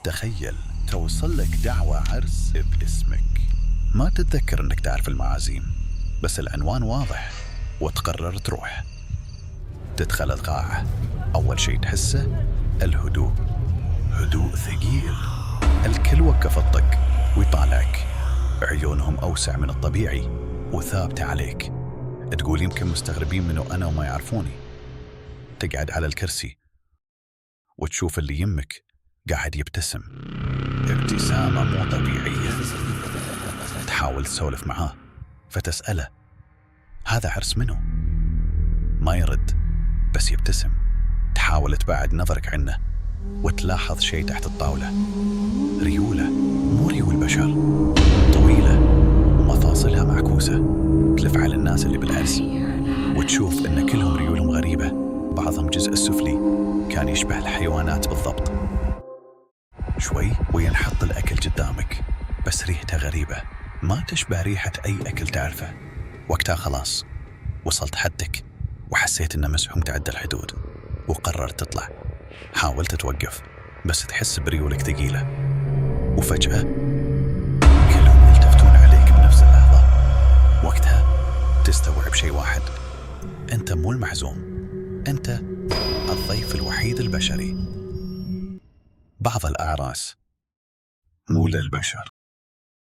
تخيل توصل لك دعوة عرس باسمك. ما تتذكر انك تعرف المعازيم، بس العنوان واضح وتقرر تروح. تدخل القاعة، أول شيء تحسه الهدوء، هدوء ثقيل. الكل وقف الطق ويطالعك، عيونهم أوسع من الطبيعي وثابتة عليك. تقول يمكن مستغربين منه أنا وما يعرفوني. تقعد على الكرسي وتشوف اللي يمك قاعد يبتسم ابتسامة مو طبيعية. تحاول تسولف معاه فتسأله هذا عرس منو؟ ما يرد بس يبتسم. تحاول تبعد نظرك عنه وتلاحظ شيء تحت الطاولة، ريولة مو ريول بشر، طويلة ومفاصلها معكوسة. تلف على الناس اللي بالعرس وتشوف ان كلهم ريولهم غريبة، بعضهم جزء السفلي كان يشبه الحيوانات بالضبط. شوي وينحط الأكل قدامك، بس ريحته غريبة ما تشبه ريحة أي أكل تعرفه. وقتها خلاص وصلت حدك وحسيت إن مسحوم تعدى الحدود وقررت تطلع. حاولت توقف بس تحس بريولك ثقيلة، وفجأة كلهم يلتفتون عليك بنفس اللحظة. وقتها تستوعب شيء واحد، أنت مو المعزوم، أنت الضيف الوحيد البشري. بعض الأعراس مو للبشر.